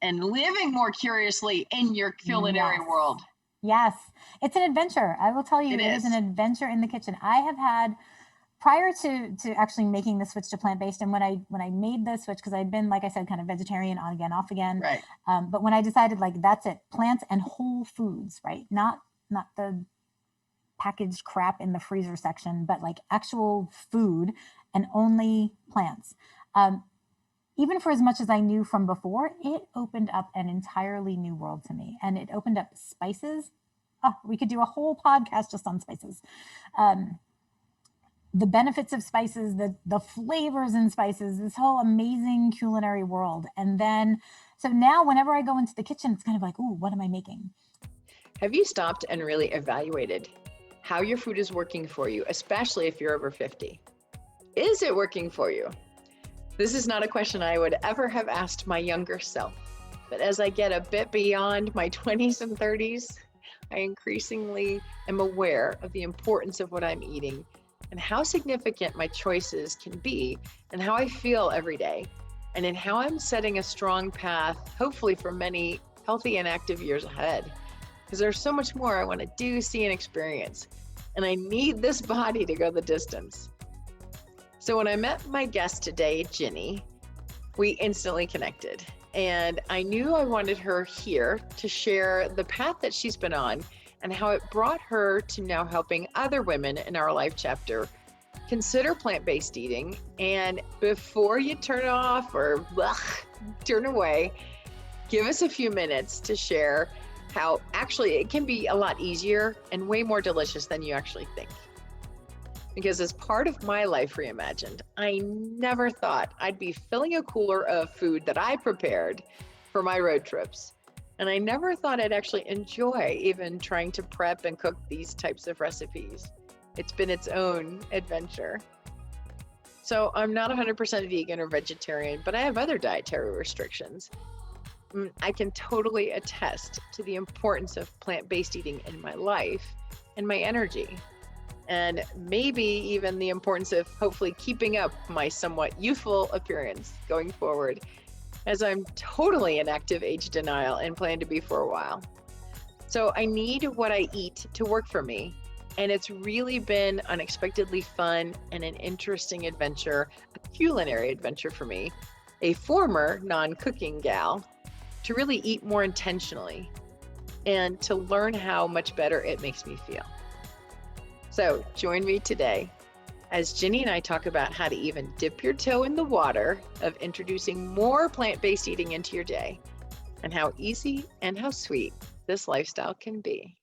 and living more curiously in your culinary world. Yes, it's an adventure. I will tell you, it is an adventure in the kitchen. I have had, prior to actually making the switch to plant-based, and when I made the switch, because I'd been, like I said, kind of vegetarian on again, off again. Right. But when I decided, like, that's it, plants and whole foods, right? Not the packaged crap in the freezer section, but like actual food and only plants. Even for as much as I knew from before, it opened up an entirely new world to me. And it opened up spices. Oh, we could do a whole podcast just on spices. The benefits of spices, the flavors in spices, this whole amazing culinary world. And then, so now whenever I go into the kitchen, it's kind of like, ooh, what am I making? Have you stopped and really evaluated how your food is working for you, especially if you're over 50? Is it working for you? This is not a question I would ever have asked my younger self, but as I get a bit beyond my 20s and 30s, I increasingly am aware of the importance of what I'm eating and how significant my choices can be and how I feel every day, and in how I'm setting a strong path, hopefully for many healthy and active years ahead, because there's so much more I want to do, see, and experience, and I need this body to go the distance. So when I met my guest today, Ginny, we instantly connected, and I knew I wanted her here to share the path that she's been on and how it brought her to now helping other women in our life chapter consider plant-based eating. And before you turn off or turn away, give us a few minutes to share how actually it can be a lot easier and way more delicious than you actually think. Because as part of my life reimagined, I never thought I'd be filling a cooler of food that I prepared for my road trips. And I never thought I'd actually enjoy even trying to prep and cook these types of recipes. It's been its own adventure. So I'm not 100% vegan or vegetarian, but I have other dietary restrictions. I can totally attest to the importance of plant-based eating in my life and my energy. And maybe even the importance of hopefully keeping up my somewhat youthful appearance going forward, as I'm totally in active age denial and plan to be for a while. So I need what I eat to work for me. And it's really been unexpectedly fun and an interesting adventure, a culinary adventure for me, a former non-cooking gal, to really eat more intentionally and to learn how much better it makes me feel. So join me today as Ginny and I talk about how to even dip your toe in the water of introducing more plant-based eating into your day, and how easy and how sweet this lifestyle can be.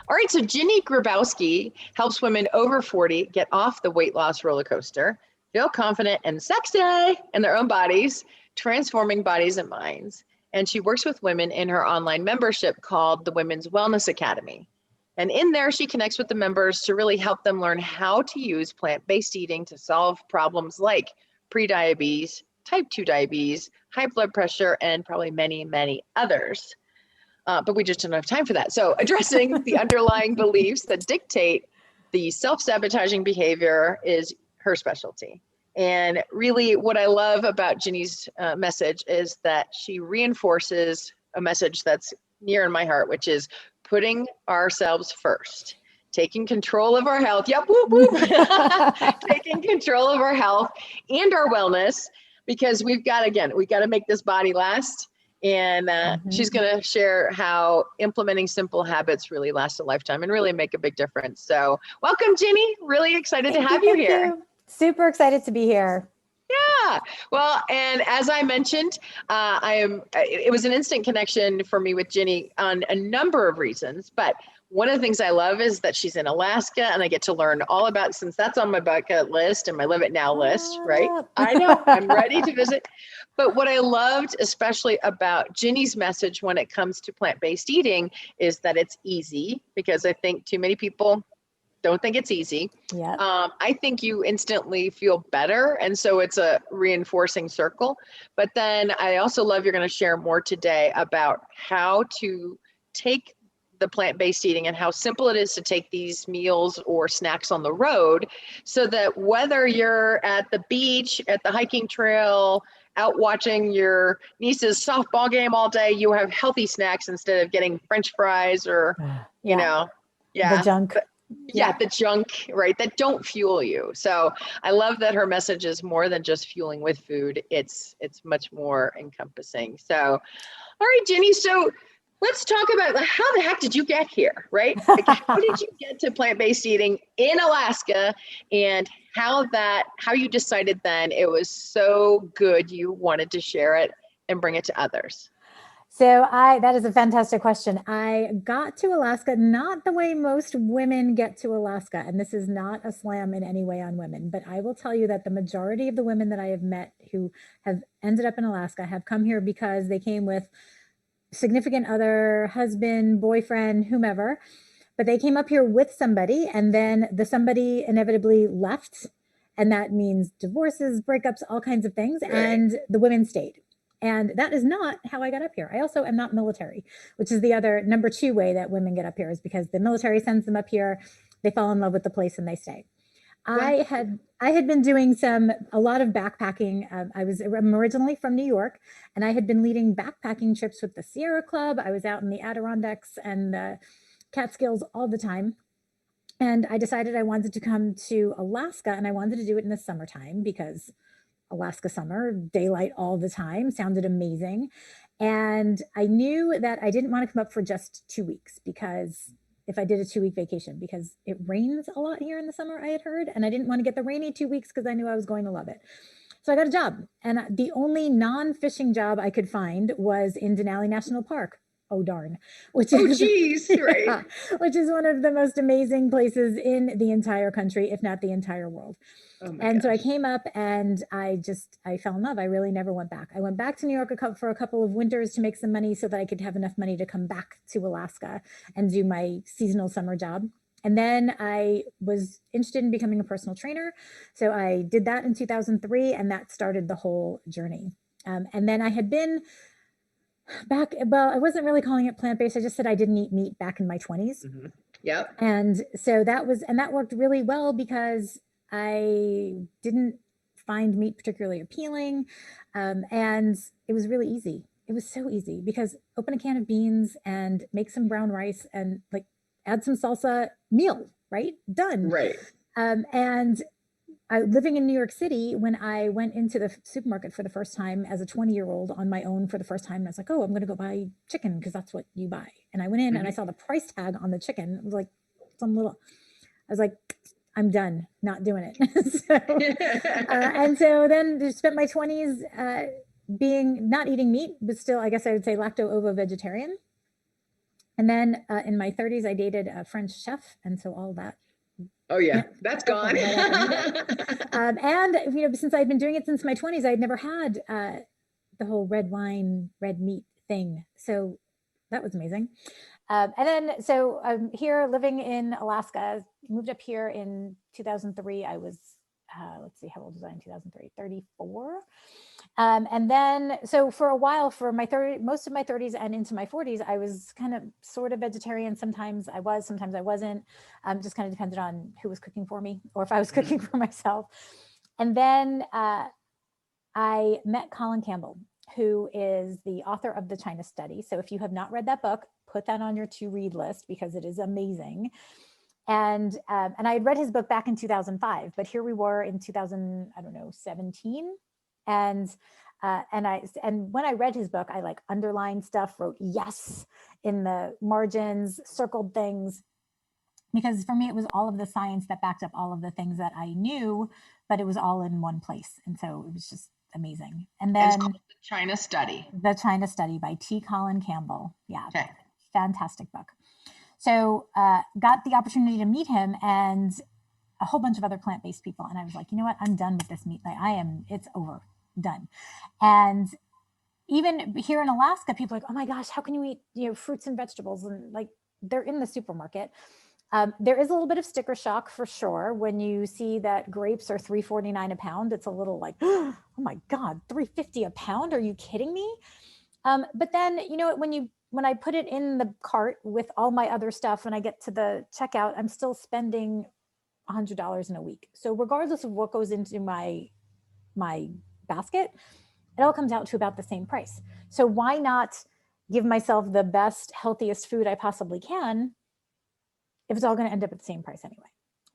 All right, so Ginny Grabowski helps women over 40 get off the weight loss roller coaster, feel confident and sexy in their own bodies, transforming bodies and minds. And she works with women in her online membership called the Women's Wellness Academy. And in there, she connects with the members to really help them learn how to use plant-based eating to solve problems like prediabetes, type 2 diabetes, high blood pressure, and probably many, many others. But we just don't have time for that. So addressing the underlying beliefs that dictate the self-sabotaging behavior is her specialty. And really what I love about Ginny's message is that she reinforces a message that's near in my heart, which is putting ourselves first, taking control of our health. Yep, whoop, whoop. Taking control of our health and our wellness, because we've got to make this body last. And she's going to share how implementing simple habits really last a lifetime and really make a big difference. So welcome, Ginny. Really excited to have you here. Super excited to be here. Yeah. Well, and as I mentioned, it was an instant connection for me with Ginny on a number of reasons, but one of the things I love is that she's in Alaska, and I get to learn all about, since that's on my bucket list and my Live It Now list, right? I know, I'm ready to visit. But what I loved especially about Ginny's message when it comes to plant-based eating is that it's easy, because I think too many people don't think it's easy. Yeah. I think you instantly feel better. And so it's a reinforcing circle. But then I also love you're going to share more today about how to take the plant-based eating and how simple it is to take these meals or snacks on the road, so that whether you're at the beach, at the hiking trail, out watching your niece's softball game all day, you have healthy snacks instead of getting French fries or, you know, the junk. the junk, right? That don't fuel you. So I love that her message is more than just fueling with food. It's much more encompassing. So, all right, Ginny. So let's talk about how the heck did you get here, right? Like, how did you get to plant-based eating in Alaska, and how you decided then it was so good you wanted to share it and bring it to others? So that is a fantastic question. I got to Alaska not the way most women get to Alaska, and this is not a slam in any way on women, but I will tell you that the majority of the women that I have met who have ended up in Alaska have come here because they came with significant other, husband, boyfriend, whomever, but they came up here with somebody, and then the somebody inevitably left, and that means divorces, breakups, all kinds of things, and the women stayed. And that is not how I got up here. I also am not military, which is the other number 2 way that women get up here, is because the military sends them up here, they fall in love with the place, and they stay. I had been doing a lot of backpacking. I'm originally from New York, and I had been leading backpacking trips with the Sierra Club. I was out in the Adirondacks and the Catskills all the time. And I decided I wanted to come to Alaska, and I wanted to do it in the summertime because Alaska summer, daylight all the time, sounded amazing. And I knew that I didn't want to come up for just 2 weeks, because if I did a 2-week vacation, because it rains a lot here in the summer, I had heard, and I didn't want to get the rainy 2 weeks because I knew I was going to love it. So I got a job, and the only non-fishing job I could find was in Denali National Park. Oh, darn. Which is one of the most amazing places in the entire country, if not the entire world. And so I came up, and I fell in love. I really never went back. I went back to New York for a couple of winters to make some money so that I could have enough money to come back to Alaska and do my seasonal summer job. And then I was interested in becoming a personal trainer. So I did that in 2003, and that started the whole journey. And then I had been back, well, I wasn't really calling it plant-based. I just said I didn't eat meat back in my 20s. Yep. And so that worked really well because I didn't find meat particularly appealing. And it was really easy. It was so easy because open a can of beans and make some brown rice and like add some salsa, meal, right? Done. Right. And living in New York City, when I went into the supermarket for the first time as a 20-year-old on my own for the first time, I was like, oh, I'm going to go buy chicken because that's what you buy. And I went in and I saw the price tag on the chicken. It was like I was like, I'm done, not doing it. And so then I spent my 20s not eating meat, but still, I guess I would say lacto-ovo vegetarian. And then in my 30s, I dated a French chef. And so all that. Oh yeah, that's gone. And since I'd been doing it since my 20s, I'd never had the whole red wine, red meat thing. So that was amazing. And then, so I'm here living in Alaska, moved up here in 2003. I was, let's see, how old was I in 2003? 34. And then, so for a while, for most of my 30s and into my 40s, I was kind of sort of vegetarian. Sometimes I was, sometimes I wasn't. Just kind of depended on who was cooking for me or if I was cooking for myself. And then I met Colin Campbell, who is the author of The China Study. So if you have not read that book, put that on your to-read list because it is amazing. And I had read his book back in 2005, but here we were in 2017. And when I read his book, I like underlined stuff, wrote yes in the margins, circled things, because for me, it was all of the science that backed up all of the things that I knew, but it was all in one place. And so it was just amazing. And then it's called The China Study. The China Study by T. Colin Campbell. Yeah. Okay. Fantastic book. So got the opportunity to meet him and a whole bunch of other plant-based people. And I was like, you know what? I'm done with this meat. Like it's over, done. And even here in Alaska, people are like, oh my gosh, how can you eat, fruits and vegetables? And like, they're in the supermarket. There is a little bit of sticker shock for sure. When you see that grapes are $3.49 a pound, it's a little like, oh my God, $3.50 a pound? Are you kidding me? But then, when you when I put it in the cart with all my other stuff, when I get to the checkout, I'm still spending $100 in a week. So regardless of what goes into my basket, it all comes out to about the same price. So why not give myself the best, healthiest food I possibly can if it's all going to end up at the same price anyway?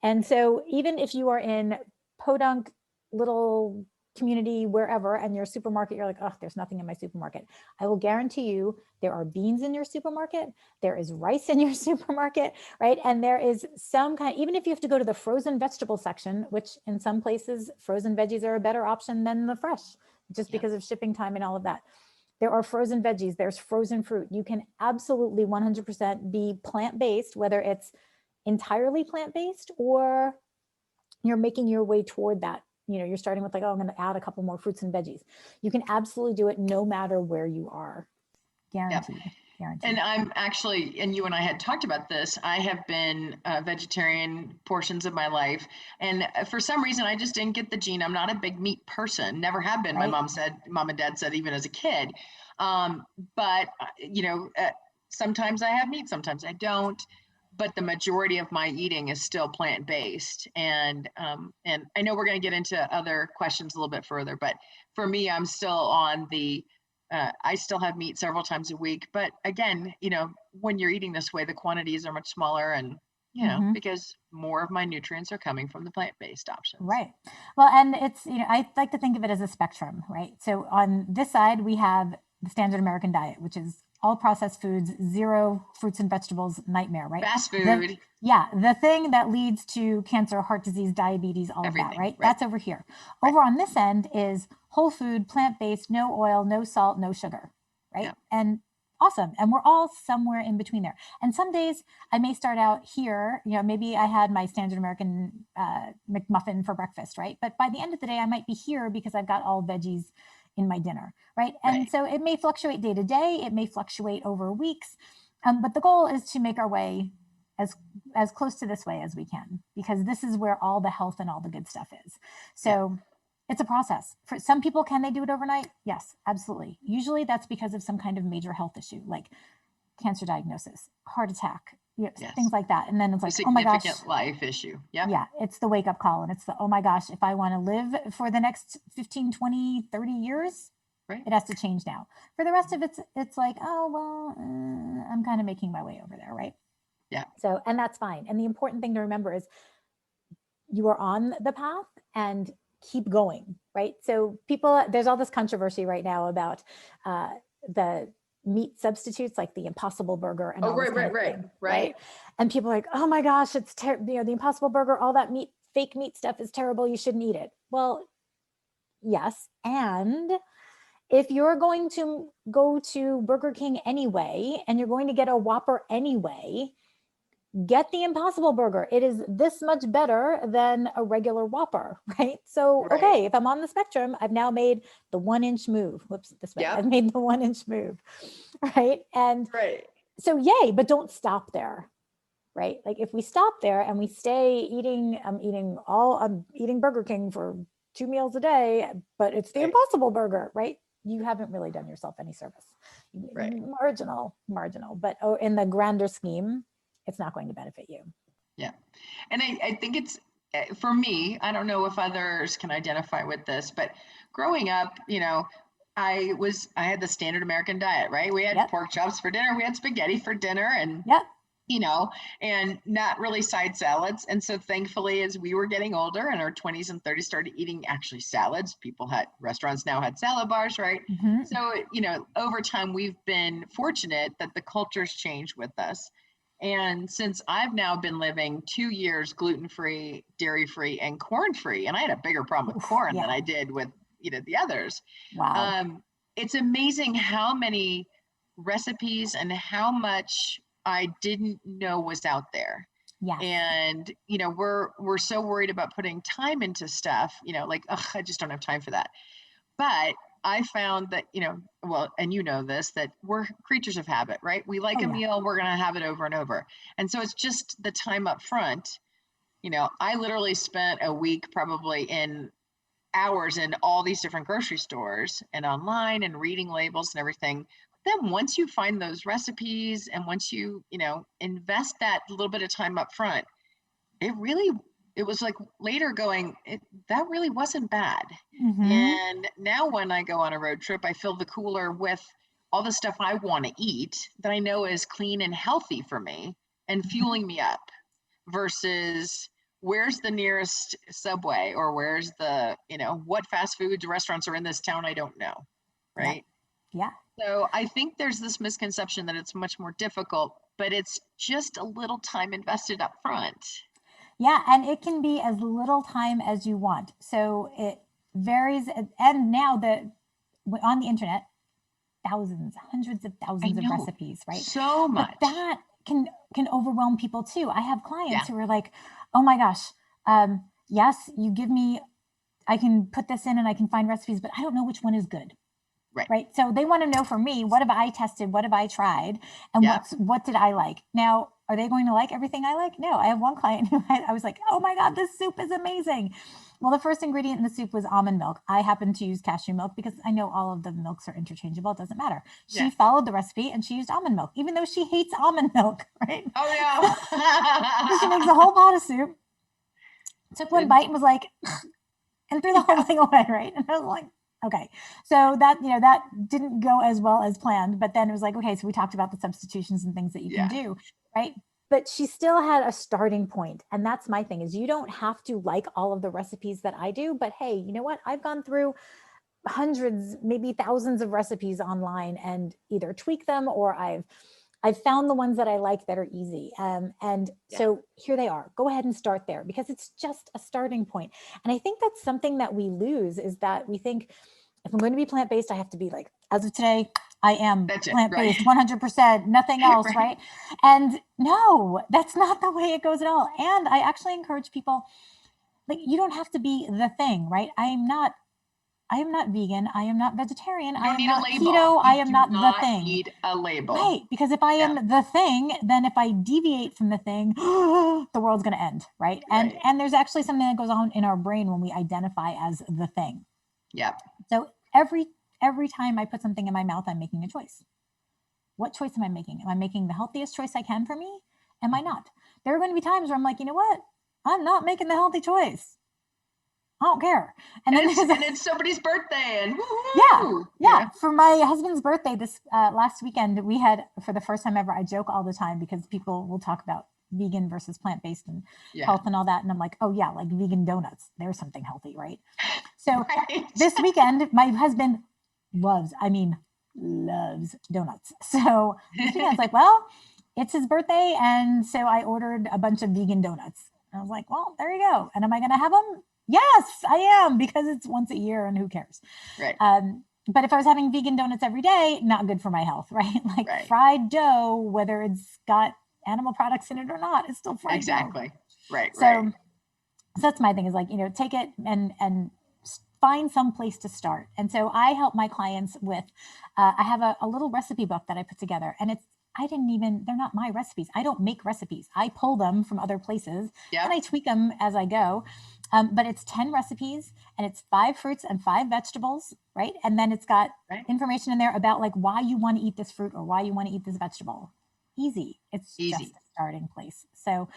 And so even if you are in podunk little community, wherever, and your supermarket, you're like, oh, there's nothing in my supermarket. I will guarantee you there are beans in your supermarket. There is rice in your supermarket, right? And there is some kind, even if you have to go to the frozen vegetable section, which in some places, frozen veggies are a better option than the fresh, just because of shipping time and all of that. There are frozen veggies, there's frozen fruit. You can absolutely 100% be plant-based, whether it's entirely plant-based or you're making your way toward that. You know, you're starting with like, oh, I'm going to add a couple more fruits and veggies. You can absolutely do it no matter where you are. Guaranteed. Yeah. Guaranteed. And I'm actually, and you and I had talked about this, I have been vegetarian portions of my life. And for some reason, I just didn't get the gene. I'm not a big meat person, never have been. Right. Mom and dad said, even as a kid. But, you know, sometimes I have meat, sometimes I don't. But the majority of my eating is still plant-based. And I know we're going to get into other questions a little bit further, but for me, I'm still on the, I still have meat several times a week. But again, you know, when you're eating this way, the quantities are much smaller and, you know, because more of my nutrients are coming from the plant-based options. Right. Well, and it's, you know, I like to think of it as a spectrum, right? So on this side, we have the standard American diet, which is all processed foods, zero fruits and vegetables, nightmare, right? Fast food. The thing that leads to cancer, heart disease, diabetes, all Everything, of that, right? right? That's over here. Over on this end is whole food, plant-based, no oil, no salt, no sugar, right? Yeah. And awesome. And we're all somewhere in between there. And some days I may start out here, you know, maybe I had my standard American McMuffin for breakfast, right? But by the end of the day, I might be here because I've got all veggies in my dinner, right? And so it may fluctuate day to day, it may fluctuate over weeks, but the goal is to make our way as close to this way as we can, because this is where all the health and all the good stuff is. So it's a process. For some people, can they do it overnight? Yes, absolutely. Usually that's because of some kind of major health issue, like cancer diagnosis, heart attack, things like that. And then it's like, oh my gosh, significant life issue. Yeah, it's the wake up call. And it's the, oh my gosh, if I want to live for the next 15, 20, 30 years, it has to change now. For the rest of it, it's like, oh, well, I'm kind of making my way over there, right? Yeah. So, and that's fine. And the important thing to remember is you are on the path and keep going, right? So people, there's all this controversy right now about the meat substitutes, like the Impossible Burger and all this kind of thing, right? And people are like, oh my gosh, it's you know, the Impossible Burger, all that meat, fake meat stuff is terrible. You shouldn't eat it. Well, yes. And if you're going to go to Burger King anyway, and you're going to get a Whopper anyway, get the Impossible Burger. It is this much better than a regular Whopper, right? So, okay, if I'm on the spectrum, I've now made the 1-inch move. Whoops, this way. I've made the 1-inch move, right? And so yay, but don't stop there, right? Like if we stop there and we stay eating, I'm eating Burger King for 2 meals a day, but it's the Impossible Burger, right? You haven't really done yourself any service. Marginal, but in the grander scheme, it's not going to benefit you. Yeah. And I think it's, for me, I don't know if others can identify with this, but growing up, you know, I had the standard American diet, right? We had pork chops for dinner, we had spaghetti for dinner, and you know, and not really side salads. And so thankfully, as we were getting older in our 20s and 30s, started eating actually salads. Restaurants now had salad bars, right? So, you know, over time, we've been fortunate that the culture's changed with us. And since I've now been living 2 years gluten-free, dairy-free, and corn-free, and I had a bigger problem with corn than I did with, you know, the others. Wow. It's amazing how many recipes and how much I didn't know was out there. Yeah. And, you know, we're so worried about putting time into stuff, you know, like, I just don't have time for that. But I found that, you know, well, and you know this, that we're creatures of habit, right? We like a meal, we're going to have it over and over. And so it's just the time up front. You know, I literally spent a week probably in hours in all these different grocery stores and online and reading labels and everything, then once you find those recipes and once you, invest that little bit of time up front, it was like later going, that really wasn't bad. Mm-hmm. And now when I go on a road trip, I fill the cooler with all the stuff I want to eat that I know is clean and healthy for me and fueling me up, versus where's the nearest Subway, or where's the, what fast food restaurants are in this town, I don't know. Right. Yeah. So I think there's this misconception that it's much more difficult, but it's just a little time invested up front. Yeah, and it can be as little time as you want. So it varies. And now on the internet, thousands, hundreds of thousands of recipes, right? So much. But that can overwhelm people too. I have clients who are like, oh my gosh, yes, you give me, I can put this in and I can find recipes, but I don't know which one is good. Right. So they want to know from me, what have I tested? What have I tried? And what did I like? Now, are they going to like everything I like? No. I have one client who I was like, oh my God, this soup is amazing. Well, the first ingredient in the soup was almond milk. I happen to use cashew milk because I know all of the milks are interchangeable. It doesn't matter. She followed the recipe and she used almond milk, even though she hates almond milk, right? Oh, yeah. So she makes a whole pot of soup, took one bite and was like, and threw the whole thing away, right? And I was like, okay, so that didn't go as well as planned, but then it was like, okay, so we talked about the substitutions and things that you can do, right? But she still had a starting point. And that's my thing, is you don't have to like all of the recipes that I do, but hey, you know what? I've gone through hundreds, maybe thousands of recipes online and either tweak them, or I've found the ones that I like that are easy. So here they are. Go ahead and start there, because it's just a starting point. And I think that's something that we lose, is that we think, if I'm going to be plant-based, I have to be like, as of today, I am plant-based, 100%, nothing else, right? And no, that's not the way it goes at all. And I actually encourage people, like, you don't have to be the thing, right? I am not vegan. I am not vegetarian. I am not keto. I am not the thing. You need a label. Right. Because if I am the thing, then if I deviate from the thing, the world's going to end. Right. And there's actually something that goes on in our brain when we identify as the thing. Yep. So every time I put something in my mouth, I'm making a choice. What choice am I making? Am I making the healthiest choice I can for me? Am I not? There are going to be times where I'm like, you know what? I'm not making the healthy choice. I don't care. And then it's somebody's birthday, and yeah. For my husband's birthday this last weekend, we had, for the first time ever, I joke all the time because people will talk about vegan versus plant-based and health and all that. And I'm like, oh yeah, like vegan donuts. There's something healthy, right? So this weekend, my husband loves donuts. So this weekend, I was like, well, it's his birthday. And so I ordered a bunch of vegan donuts. And I was like, well, there you go. And am I going to have them? Yes, I am, because it's once a year and who cares? Right. But if I was having vegan donuts every day, not good for my health, right? Like fried dough, whether it's got animal products in it or not, it's still fried dough. Right. So that's my thing, is like, take it and find some place to start. And so I help my clients with, I have a little recipe book that I put together, and they're not my recipes. I don't make recipes. I pull them from other places and I tweak them as I go. But it's 10 recipes, and it's 5 fruits and 5 vegetables, right? And then it's got information in there about like why you want to eat this fruit or why you want to eat this vegetable. Easy. It's just a starting place. So,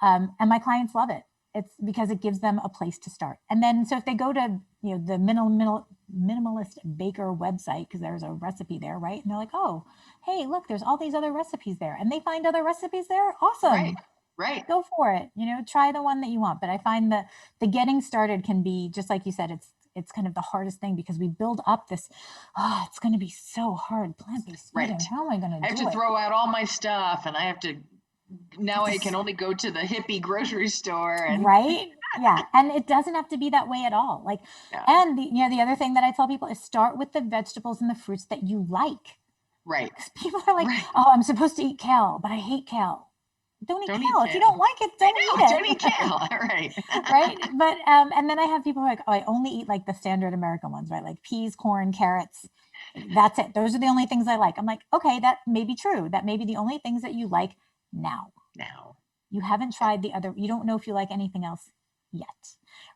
and my clients love it. It's because it gives them a place to start. And then, so if they go to, the minimalist baker website, because there's a recipe there, right? And they're like, oh, hey, look, there's all these other recipes there, and they find other recipes there. Awesome. Right. Go for it. Try the one that you want. But I find that the getting started can be, just like you said, it's kind of the hardest thing, because we build up this, it's going to be so hard, plant-based eating. How am I going to do it? I have to throw out all my stuff, and I have to, now I can only go to the hippie grocery store. Right? Yeah. And it doesn't have to be that way at all. Like, and the other thing that I tell people is start with the vegetables and the fruits that you like. Right. People are like, oh, I'm supposed to eat kale, but I hate kale. Don't eat kale. If you don't like it, don't eat it. Don't eat kale. Right. Right. But, and then I have people who are like, oh, I only eat like the standard American ones, right? Like peas, corn, carrots. That's it. Those are the only things I like. I'm like, okay, that may be true. That may be the only things that you like now. You haven't tried the other, you don't know if you like anything else yet.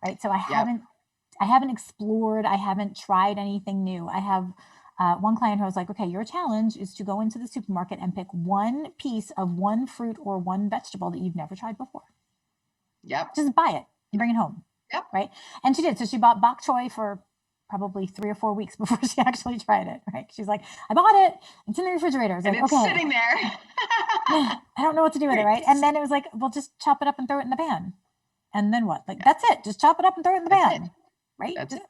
Right. So I haven't explored. I haven't tried anything new. I have one client who was like, okay, your challenge is to go into the supermarket and pick one piece of one fruit or one vegetable that you've never tried before. Yep. Just buy it and bring it home. Yep. Right. And she did. So she bought bok choy for probably 3 or 4 weeks before she actually tried it. Right. She's like, I bought it. It's in the refrigerator. I was And like, it's okay, sitting there. I don't know what to do with it. Right. And then it was like, well, just chop it up and throw it in the pan. And then what? Like, that's it. Just chop it up and throw it in the pan. Right. That's just it.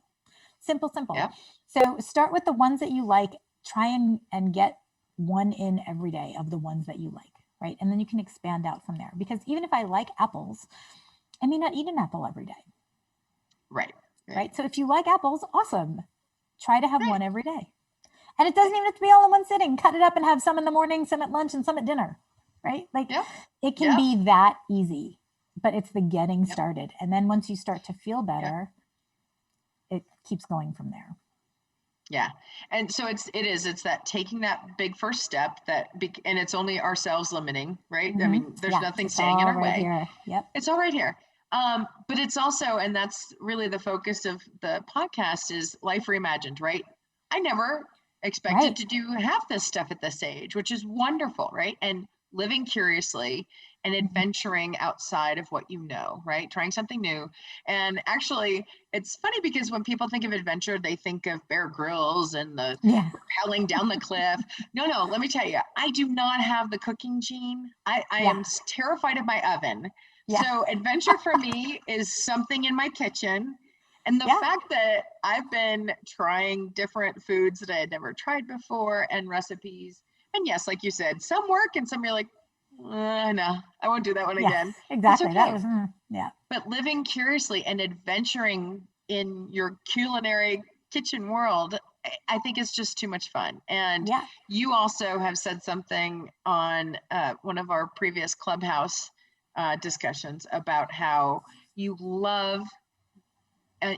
simple. Yep. So start with the ones that you like. Try and get one in every day of the ones that you like. Right. And then you can expand out from there. Because even if I like apples, I may not eat an apple every day. Right. So if you like apples, awesome. Try to have one every day. And it doesn't even have to be all in one sitting. Cut it up and have some in the morning, some at lunch, and some at dinner. Right. Like it can be that easy, but it's the getting started. And then once you start to feel better, it keeps going from there. Yeah. And so it's that taking that big first step and it's only ourselves limiting, right? I mean, there's nothing standing in our way. Here. Yep. It's all right here. But it's also, and that's really the focus of the podcast, is life reimagined, right? I never expected to do half this stuff at this age, which is wonderful, right? And living curiously and adventuring outside of what you know, right? Trying something new. And actually, it's funny because when people think of adventure, they think of Bear Grylls and the rappelling down the cliff. No, let me tell you, I do not have the cooking gene. I am terrified of my oven. So adventure for me is something in my kitchen. And the fact that I've been trying different foods that I had never tried before and recipes. And yes, like you said, some work and some you're like, no, I won't do that one again. Exactly. Okay. That was, But living curiously and adventuring in your culinary kitchen world, I think is just too much fun. And you also have said something on one of our previous Clubhouse discussions about how you love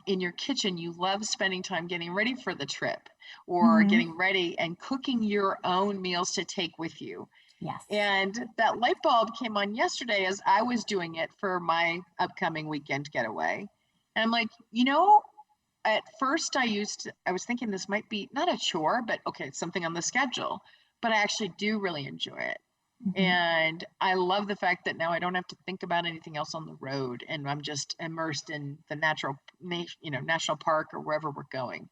in your kitchen, you love spending time getting ready for the trip or getting ready and cooking your own meals to take with you. Yes. And that light bulb came on yesterday as I was doing it for my upcoming weekend getaway. And I'm like, at first I was thinking this might be not a chore, but okay, it's something on the schedule, but I actually do really enjoy it. And I love the fact that now I don't have to think about anything else on the road, and I'm just immersed in the national park or wherever we're going.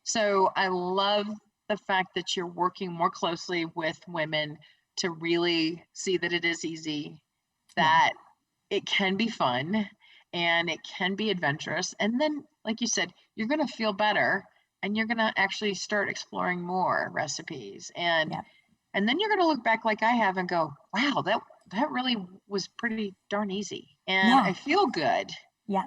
So I love the fact that you're working more closely with women to really see that it is easy, that it can be fun, and it can be adventurous. And then, like you said, you're going to feel better, and you're going to actually start exploring more recipes. And then you're going to look back like I have and go, wow, that really was pretty darn easy. And I feel good. Yeah.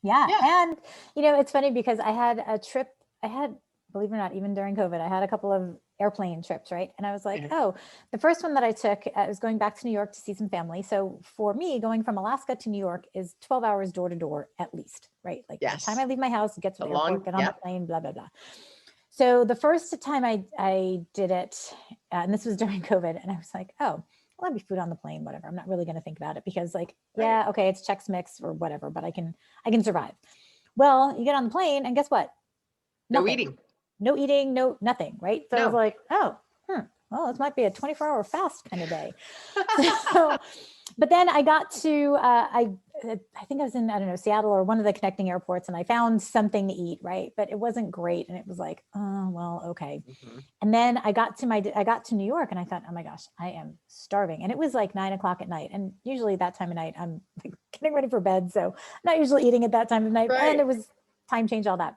And, it's funny because I had a trip, believe it or not, even during COVID, I had a couple of airplane trips, right? And I was like, the first one that I took was going back to New York to see some family. So for me, going from Alaska to New York is 12 hours door to door at least, right? Like by the time I leave my house, get to the airport, get on the plane, blah, blah, blah. So the first time I did it, and this was during COVID, and I was like, oh, well, there'll be food on the plane, whatever. I'm not really going to think about it because okay, it's Chex Mix or whatever, but I can survive. Well, you get on the plane and guess what? Nothing. No eating, no nothing, right? So I was like, well, this might be a 24-hour fast kind of day. But then I got to, I think I was in, Seattle or one of the connecting airports, and I found something to eat, right? But it wasn't great. And it was like, oh, well, okay. And then I got to New York and I thought, oh my gosh, I am starving. And it was like 9:00 at night. And usually that time of night, I'm like getting ready for bed. So I'm not usually eating at that time of night. Right. And it was time change, all that.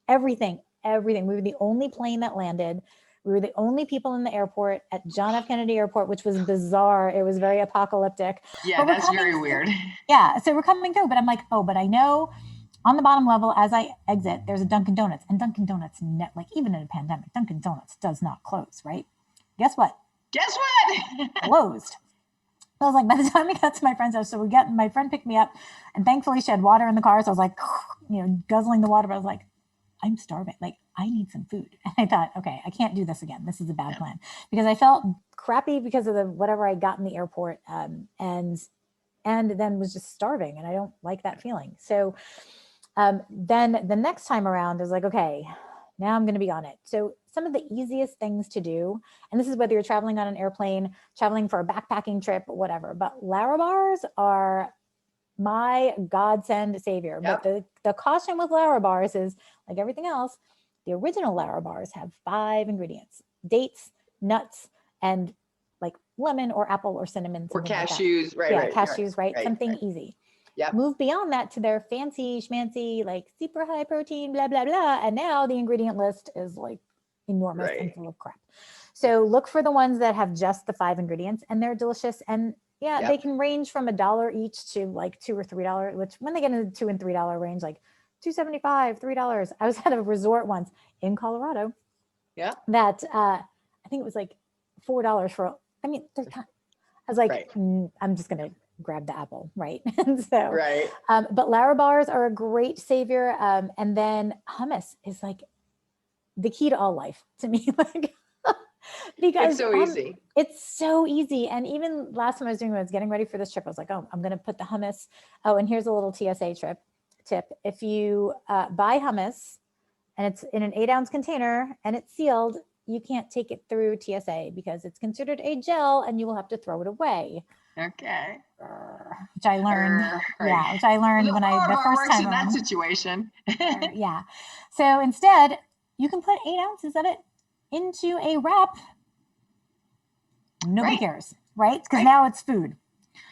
Everything. We were the only plane that landed. We were the only people in the airport at John F. Kennedy Airport, which was bizarre. It was very apocalyptic. Yeah, that's very weird. Yeah, so we're coming through, but I'm like, but I know on the bottom level as I exit, there's a Dunkin' Donuts. And Dunkin' Donuts, even in a pandemic, Dunkin' Donuts does not close, right? Guess what? Closed. I was like, by the time we got to my friend's house, so my friend picked me up, and thankfully she had water in the car. So I was like, guzzling the water, but I was like, I'm starving. Like, I need some food. And I thought, okay, I can't do this again. This is a bad plan, because I felt crappy because of whatever I got in the airport, and then was just starving, and I don't like that feeling. So then the next time around, I was like, okay, Now I'm going to be on it. So some of the easiest things to do, and this is whether you're traveling on an airplane, traveling for a backpacking trip, whatever, but Larabars are my godsend savior. Yep. But the caution with Larabars is, like everything else, the original Larabars have 5 ingredients: dates, nuts, and like lemon or apple or cinnamon. Or Something cashews, like that. Cashews, right? Something easy. Yep. Move beyond that to their fancy schmancy, like super high protein, blah, blah, blah. And now the ingredient list is like enormous and full of crap. So look for the ones that have just the 5 ingredients, and they're delicious. And they can range from $1 each to like $2 or $3, which when they get into the $2 and $3 range, like $2.75, $3. I was at a resort once in Colorado. Yeah. That I think it was like $4 for, I mean, I was like, I'm just going to grab the apple, right? And so, but Larabars are a great savior. And then hummus is like the key to all life to me. Like, because it's so easy. It's so easy. And even last time I was getting ready for this trip, I was like, oh, I'm going to put the hummus. Oh, and here's a little TSA tip. If you buy hummus and it's in an 8-ounce container and it's sealed, you can't take it through TSA because it's considered a gel and you will have to throw it away. Okay. Which I learned. Which I learned the first time in that situation. Yeah. So instead, you can put 8 ounces of it into a wrap. Nobody cares, right? Because now it's food.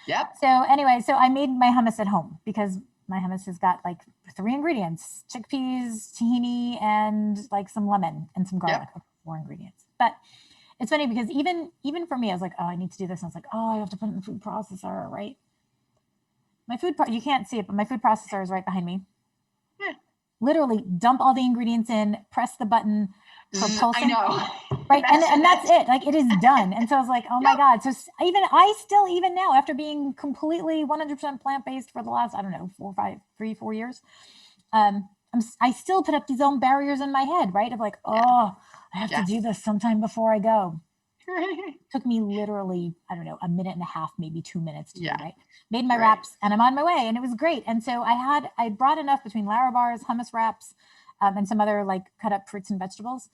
Yep. So anyway, so I made my hummus at home because my hummus has got like 3 ingredients: chickpeas, tahini, and like some lemon and some garlic. 4 ingredients. But it's funny because even for me, I was like, oh, I need to do this. And I was like, oh, I have to put it in the food processor, right? You can't see it, but my food processor is right behind me. Yeah. Literally dump all the ingredients in, press the button for pulsing. I know. Right. And that's it. Like it is done. And so I was like, oh my God. So even now, after being completely 100% plant-based for the last, I don't know, 4 years, I still put up these own barriers in my head, right? Of like, I have to do this sometime before I go. Took me literally, I don't know, 1.5 minutes, maybe 2 minutes to do, right? Made my wraps and I'm on my way, and it was great. And so I brought enough between Larabars, hummus wraps, and some other like cut up fruits and vegetables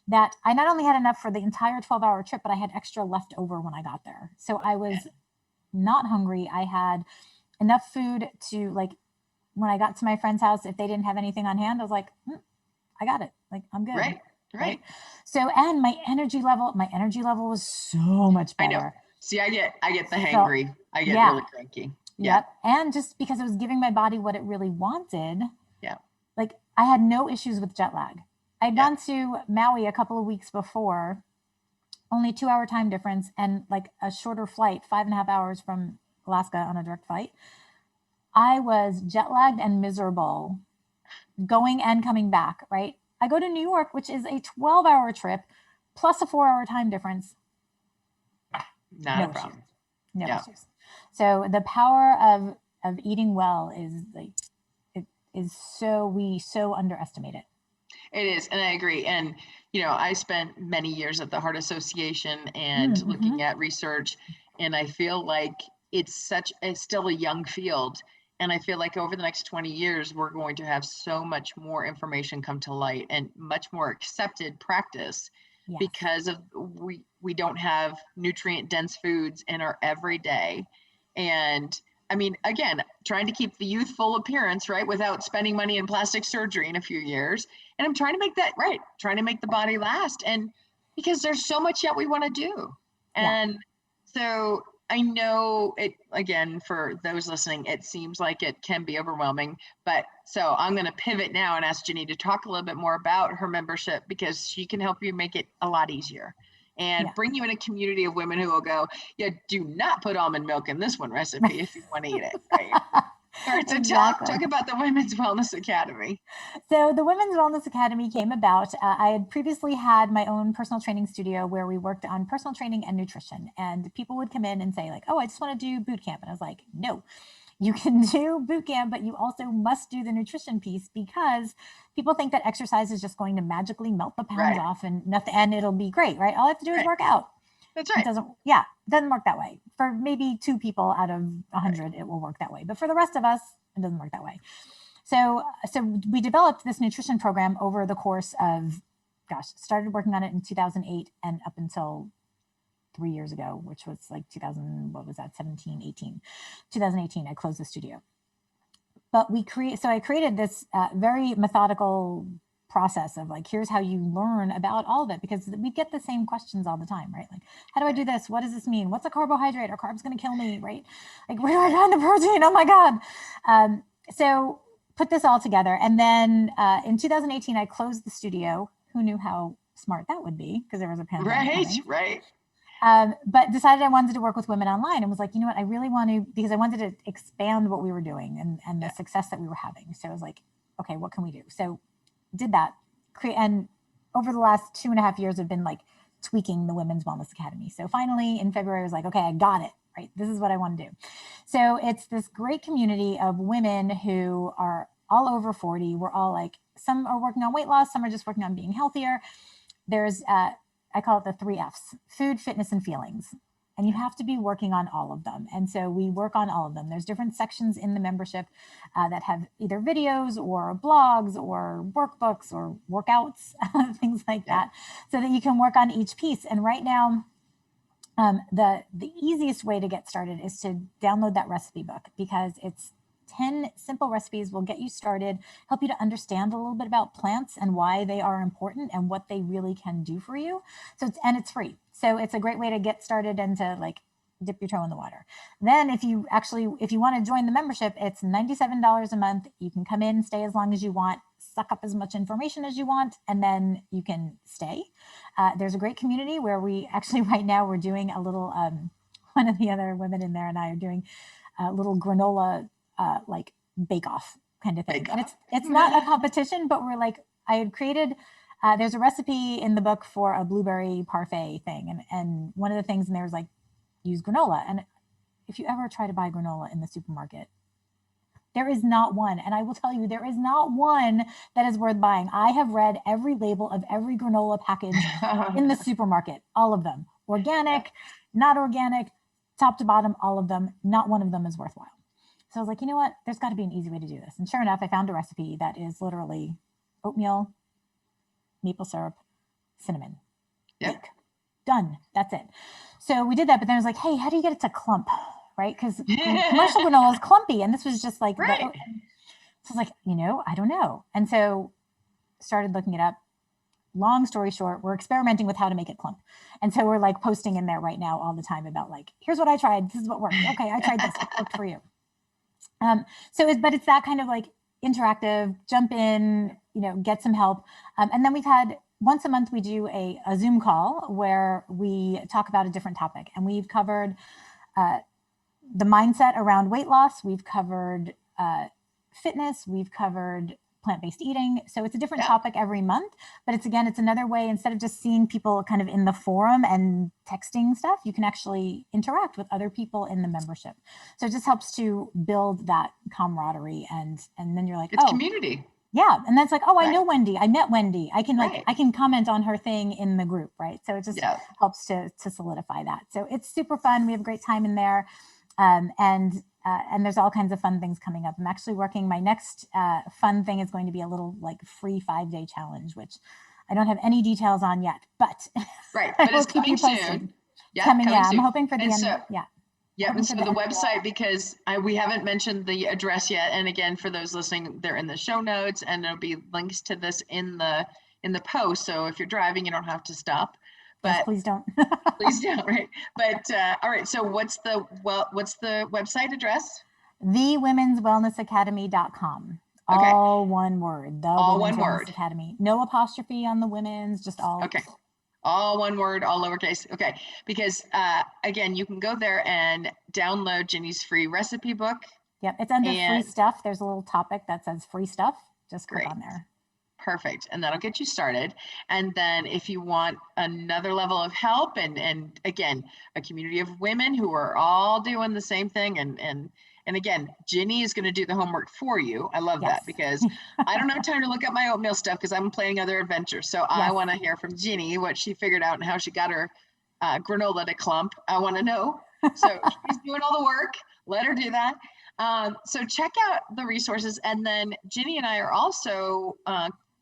that I not only had enough for the entire 12-hour trip, but I had extra left over when I got there. So I was not hungry. I had enough food to, like, when I got to my friend's house, if they didn't have anything on hand, I was like, I got it. Like, I'm good. Right. So, and my energy level was so much better. I know. See, I get the hangry. I get really cranky. Yep. And just because I was giving my body what it really wanted. Yeah. Like I had no issues with jet lag. I'd gone to Maui a couple of weeks before, only 2-hour time difference and like a shorter flight, 5.5 hours from Alaska on a direct flight. I was jet lagged and miserable going and coming back, right? I go to New York, which is a 12-hour trip plus a 4-hour time difference. Not a problem. No issues. So the power of eating well is like, we so underestimate it. It is. And I agree. And, I spent many years at the Heart Association and looking at research, and I feel like it's still a young field. And I feel like over the next 20 years, we're going to have so much more information come to light and much more accepted practice because of we don't have nutrient dense foods in our everyday. And I mean, again, trying to keep the youthful appearance, right, without spending money in plastic surgery in a few years. And I'm trying to make that right, trying to make the body last. And because there's so much yet we want to do. And so I know it, again, for those listening, it seems like it can be overwhelming, but so I'm going to pivot now and ask Ginny to talk a little bit more about her membership because she can help you make it a lot easier and bring you in a community of women who will go, do not put almond milk in this one recipe if you want to eat it, right? All right, so talk about the Women's Wellness Academy. So the Women's Wellness Academy came about. I had previously had my own personal training studio where we worked on personal training and nutrition. And people would come in and say like, oh, I just want to do boot camp. And I was like, no, you can do boot camp, but you also must do the nutrition piece because people think that exercise is just going to magically melt the pounds off and nothing, and it'll be great, right? All I have to do is work out. That's right. It doesn't work that way. For maybe 2 people out of 100, it will work that way. But for the rest of us, it doesn't work that way. So we developed this nutrition program over the course of, started working on it in 2008 and up until 3 years ago, which was like 2000, what was that? 17, 18, 2018, I closed the studio. But I created this very methodical process of like, here's how you learn about all of it, because we get the same questions all the time, right? Like, how do I do this? What does this mean? What's a carbohydrate? Are carbs going to kill me, right? Like, where do I find the protein? Oh my God. So put this all together. And then in 2018, I closed the studio. Who knew how smart that would be? Because there was a pandemic. Right. But decided I wanted to work with women online and was like, you know what, I really want to, because I wanted to expand what we were doing and the success that we were having. So I was like, okay, what can we do? So did that. And over the last 2.5 years, I've been like tweaking the Women's Wellness Academy. So finally in February, I was like, okay, I got it, right? This is what I want to do. So it's this great community of women who are all over 40. We're all like, some are working on weight loss, some are just working on being healthier. There's, I call it the 3 F's: food, fitness, and feelings. And you have to be working on all of them. And so we work on all of them. There's different sections in the membership that have either videos or blogs or workbooks or workouts, things like that, so that you can work on each piece. And right now, the easiest way to get started is to download that recipe book, because it's 10 simple recipes will get you started, help you to understand a little bit about plants and why they are important and what they really can do for you. So it's free. So it's a great way to get started and to like dip your toe in the water. Then if you want to join the membership, it's $97 a month. You can come in, stay as long as you want, suck up as much information as you want, and then you can stay. There's a great community where we actually right now we're doing a little, one of the other women in there and I are doing a little granola like bake off kind of thing. And it's not a competition, but we're like, I had created, there's a recipe in the book for a blueberry parfait thing. And one of the things in there is like, use granola. And if you ever try to buy granola in the supermarket, there is not one. And I will tell you, there is not one that is worth buying. I have read every label of every granola package in the supermarket, all of them, organic, not organic, top to bottom, all of them. Not one of them is worthwhile. So I was like, you know what? There's got to be an easy way to do this. And sure enough, I found a recipe that is literally oatmeal, maple syrup, cinnamon. Bake. Done. That's it. So we did that. But then I was like, hey, how do you get it to clump? Right? Because commercial granola is clumpy. And this was just like, so I was like, I don't know. And so started looking it up. Long story short, we're experimenting with how to make it clump. And so we're like posting in there right now all the time about like, here's what I tried. This is what worked. Okay, I tried this. It worked for you. But it's that kind of like interactive, jump in, get some help. And then we've had once a month, we do a Zoom call where we talk about a different topic. And we've covered the mindset around weight loss. We've covered fitness. We've covered plant-based eating. So it's a different topic every month, but it's another way, instead of just seeing people kind of in the forum and texting stuff, you can actually interact with other people in the membership. So it just helps to build that camaraderie. And then you're like, it's community. Yeah. And that's like, I know Wendy. I met Wendy. I can I can comment on her thing in the group. Right. So it just helps to solidify that. So it's super fun. We have a great time in there. And there's all kinds of fun things coming up. I'm actually working, my next fun thing is going to be a little like free 5-day challenge, which I don't have any details on yet, but but it's coming soon. Coming soon. I'm hoping for the end. And so the website, because we haven't mentioned the address yet. And again, for those listening, they're in the show notes and there'll be links to this in the post. So if you're driving, you don't have to stop. But yes, please don't. Please don't, right? But all right. So what's the website address? TheWomen'sWellnessAcademy.com. Okay. All one word. All one word. Academy. No apostrophe on the women's, just all. Okay. All one word, all lowercase. Okay. Because again, you can go there and download Ginny's free recipe book. Yep. It's under free stuff. There's a little topic that says free stuff. Just click on there. Perfect. And that'll get you started. And then if you want another level of help and again, a community of women who are all doing the same thing. And again, Ginny is going to do the homework for you. I love that because I don't have time to look up my oatmeal stuff because I'm planning other adventures. So I want to hear from Ginny, what she figured out and how she got her granola to clump. I want to know. So she's doing all the work. let her do that. So check out the resources. And then Ginny and I are also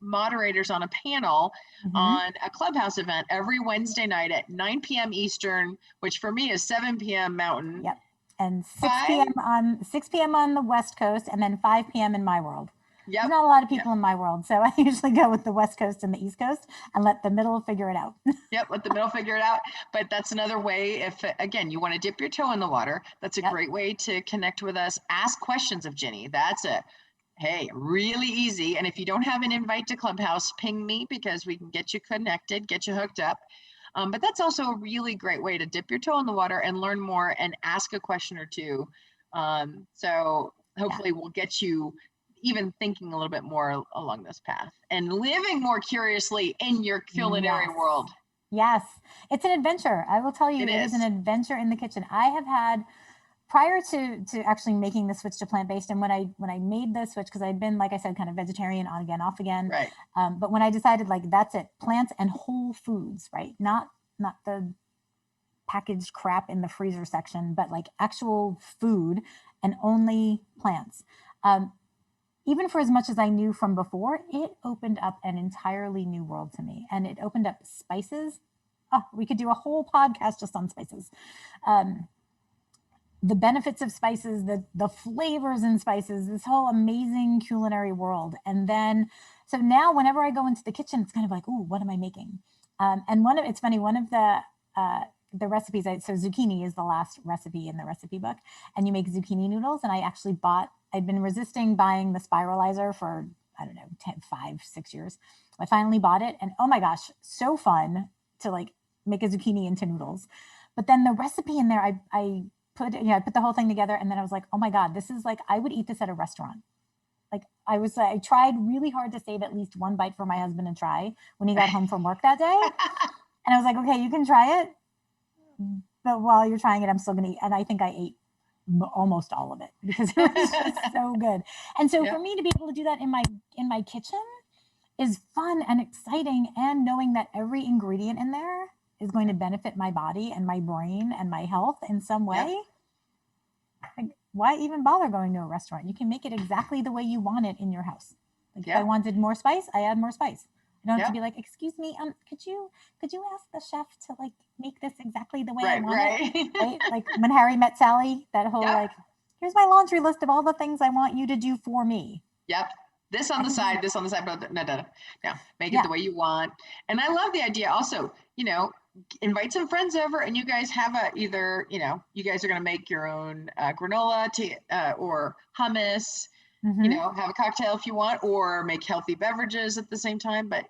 moderators on a panel on a Clubhouse event every Wednesday night at 9 p.m. Eastern, which for me is 7 p.m. Mountain. Yep. And 6 p.m. on the West Coast, and then 5 p.m. in my world. Yep. There's not a lot of people in my world, so I usually go with the West Coast and the East Coast and let the middle figure it out. Yep, let the middle figure it out. But that's another way, if again you want to dip your toe in the water, that's a great way to connect with us. Ask questions of Ginny. That's it. Hey, really easy. And if you don't have an invite to Clubhouse, ping me because we can get you connected, get you hooked up. But that's also a really great way to dip your toe in the water and learn more and ask a question or two. So hopefully we'll get you even thinking a little bit more along this path and living more curiously in your culinary world. Yes, it's an adventure. I will tell you, it is an adventure in the kitchen. I have had, prior to actually making the switch to plant-based, and when I made the switch, because I'd been, like I said, kind of vegetarian on again, off again. Right. But when I decided, like, that's it, plants and whole foods, right? Not the packaged crap in the freezer section, but like actual food and only plants. Even for as much as I knew from before, it opened up an entirely new world to me. And it opened up spices. Oh, we could do a whole podcast just on spices. The benefits of spices, the flavors in spices, this whole amazing culinary world. And then, so now whenever I go into the kitchen, it's kind of like, ooh, what am I making? And it's funny, one of the recipes, so zucchini is the last recipe in the recipe book, and you make zucchini noodles. And I actually I'd been resisting buying the spiralizer for, I don't know, 5-6 years. I finally bought it, and oh my gosh, so fun to like make a zucchini into noodles. But then the recipe in there, I put the whole thing together, and then I was like, oh my God, this is like, I would eat this at a restaurant. Like I tried really hard to save at least one bite for my husband to try when he got home from work that day. And I was like, okay, you can try it, but while you're trying it, I'm still gonna eat. And I think I ate almost all of it because it was just so good. And so for me to be able to do that in my kitchen is fun and exciting, and knowing that every ingredient in there is going to benefit my body and my brain and my health in some way. Like, why even bother going to a restaurant? You can make it exactly the way you want it in your house. Like if I wanted more spice, I add more spice. I don't have to be like, excuse me, could you ask the chef to like make this exactly the way I want it? Right? Like when Harry Met Sally, that whole like, here's my laundry list of all the things I want you to do for me. Yep. This on the side, but no. Make it the way you want. And I love the idea also, invite some friends over, and you guys have you guys are going to make your own granola or hummus, have a cocktail if you want, or make healthy beverages at the same time. But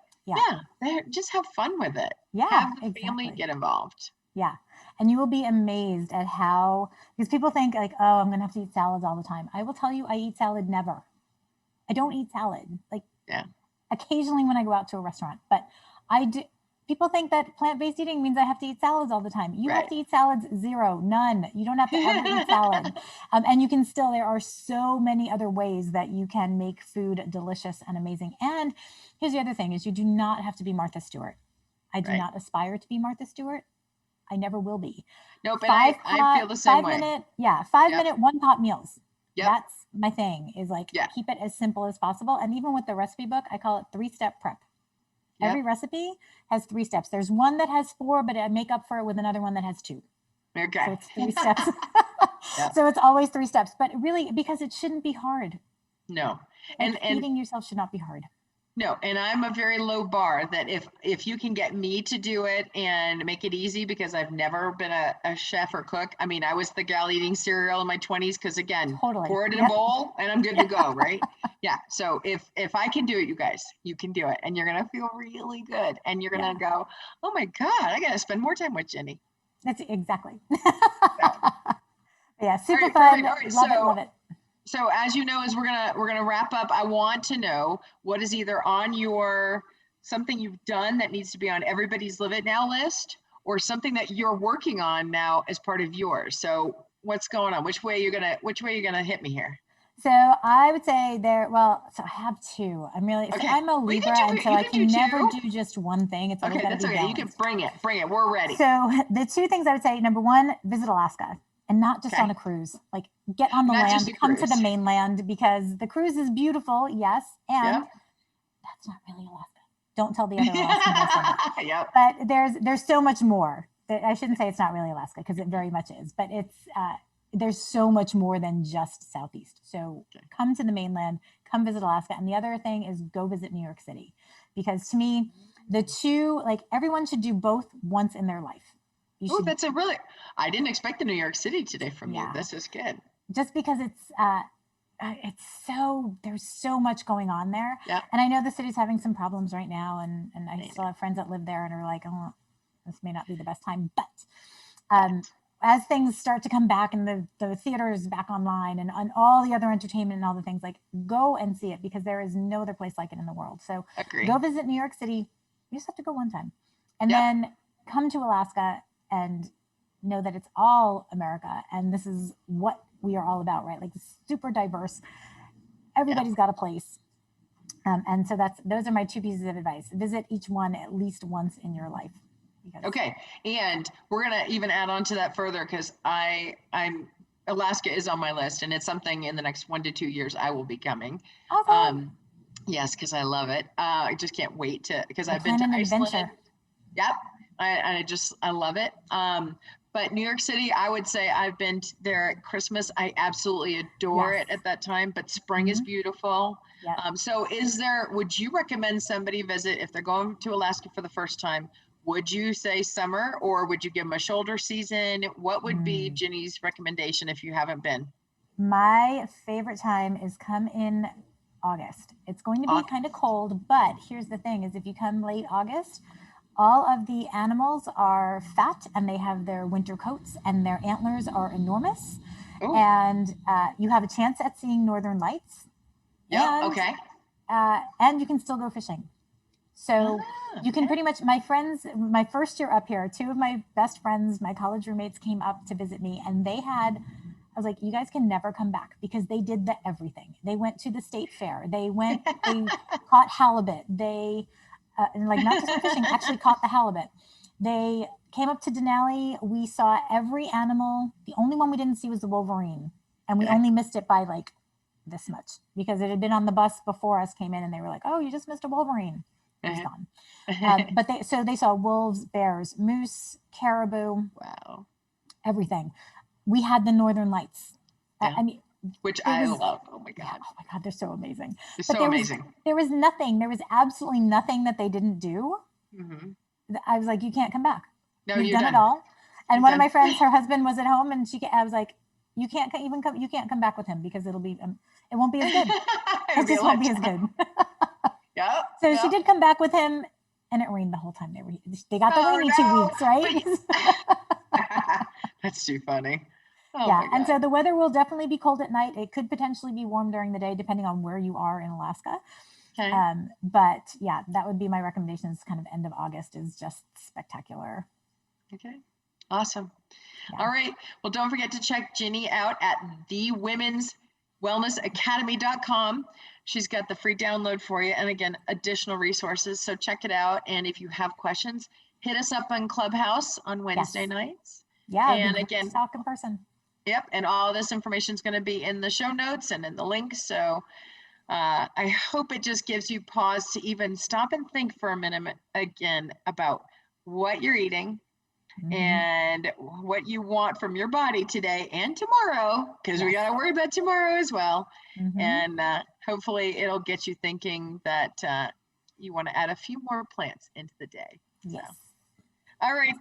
just have fun with it. Yeah. Have the family get involved. Yeah. And you will be amazed at how, because people think like, oh, I'm going to have to eat salads all the time. I will tell you, I eat salad never. I don't eat salad. Like occasionally when I go out to a restaurant, but I do. People think that plant-based eating means I have to eat salads all the time. You have to eat salads, zero, none. You don't have to ever eat salad. And you can still, there are so many other ways that you can make food delicious and amazing. And here's the other thing is you do not have to be Martha Stewart. I do not aspire to be Martha Stewart. I never will be. Nope, and I feel the same way. 5 minute, one pot meals. Yep. That's my thing is like, keep it as simple as possible. And even with the recipe book, I call it 3-step prep. Every recipe has 3 steps. There's one that has 4, but I make up for it with another one that has 2. Okay. So it's 3 steps. So it's always 3 steps, but really because it shouldn't be hard. No. Like feeding yourself should not be hard. No, and I'm a very low bar that if you can get me to do it and make it easy, because I've never been a chef or cook. I mean, I was the gal eating cereal in my 20s because again, pour it in a bowl and I'm good to go, right? Yeah. So if I can do it, you guys, you can do it, and you're gonna feel really good, and you're gonna go, oh my God, I gotta spend more time with Ginny. That's exactly. Yeah, super fun. Love it. So as you know, as we're gonna wrap up, I want to know what is either on your something you've done that needs to be on everybody's Live It Now list, or something that you're working on now as part of yours. So what's going on? Which way are you gonna hit me here? So I would say so I have 2. I'm a Libra, and so I can never do just one thing. It's always that's okay. Balanced. You can bring it. We're ready. So the 2 things I would say, number 1, visit Alaska. and not just Okay. on a cruise. Like get on the Not just land, a come to the cruise. mainland, because the cruise is beautiful. Yes. And Yep. that's not really Alaska. Don't tell the other Alaskans I said that. Yep. But there's so much more. I shouldn't say it's not really Alaska, because it very much is, but there's so much more than just Southeast. So come to the mainland, come visit Alaska. And the other thing is go visit New York City, because to me, the two, like everyone should do both once in their life. Oh, that's a really, I didn't expect the New York City today from you. This is good. Just because there's so much going on there. Yeah. And I know the city's having some problems right now. And I still have friends that live there and are like, oh, this may not be the best time. But as things start to come back and the theater is back online and all the other entertainment and all the things, like go and see it, because there is no other place like it in the world. So go visit New York City. You just have to go one time. And then come to Alaska and know that it's all America. And this is what we are all about, right? Like super diverse. Everybody's got a place. And so those are my two pieces of advice. Visit each one at least once in your life. Okay. And we're going to even add on to that further, because Alaska is on my list, and it's something in the next 1 to 2 years I will be coming. Awesome. Yes, because I love it. I just can't wait because I've been to Iceland. Adventure. Yep. I love it. But New York City, I would say I've been there at Christmas. I absolutely adore it at that time, but spring is beautiful. Yep. So would you recommend somebody visit if they're going to Alaska for the first time? Would you say summer, or would you give them a shoulder season? What would be Ginny's recommendation if you haven't been? My favorite time is come in August. It's going to be kind of cold, but here's the thing is if you come late August, all of the animals are fat and they have their winter coats and their antlers are enormous. Ooh. And you have a chance at seeing northern lights. Yeah. Okay. And you can still go fishing. So you can pretty much, my friends, my first year up here, two of my best friends, my college roommates came up to visit me, and I was like, you guys can never come back, because they did everything. They went to the state fair. They caught halibut. They, not just fishing, actually caught the halibut. They came up to Denali. We saw every animal. The only one we didn't see was the wolverine. And we only missed it by like this much, because it had been on the bus before us came in, and they were like, oh, you just missed a wolverine. It was gone. But they saw wolves, bears, moose, caribou. Wow. Everything. We had the northern lights. Which I love. Oh my God. Yeah, oh my God, they're so amazing. Amazing. There was absolutely nothing that they didn't do. Mm-hmm. I was like, you can't come back. No, You've done it all. And one of my friends, her husband was at home, and I was like, you can't come back with him, because it won't be as good. It just won't be as good. Yep. So she did come back with him, and it rained the whole time they got the rainy 2 weeks, right? That's too funny. Oh yeah. And so the weather will definitely be cold at night. It could potentially be warm during the day, depending on where you are in Alaska. Okay. But yeah, that would be my recommendation. Is kind of end of August is just spectacular. Okay. Awesome. Yeah. All right. Well, don't forget to check Ginny out at thewomenswellnessacademy.com. She's got the free download for you, and again, additional resources. So check it out. And if you have questions, hit us up on Clubhouse on Wednesday nights. Yeah. And again, talk in person. Yep. And all this information is going to be in the show notes and in the links. So I hope it just gives you pause to even stop and think for a minute again about what you're eating, and what you want from your body today and tomorrow, because we got to worry about tomorrow as well. And hopefully it'll get you thinking that you want to add a few more plants into the day. Yes. So. All right,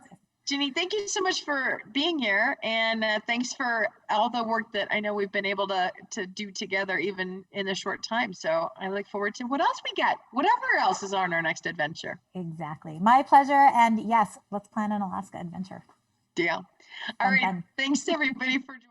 Ginny, thank you so much for being here, and thanks for all the work that I know we've been able to do together, even in a short time. So I look forward to what else we get, whatever else is on our next adventure. Exactly. My pleasure. And yes, let's plan an Alaska adventure. Deal. All right. Thanks everybody for joining.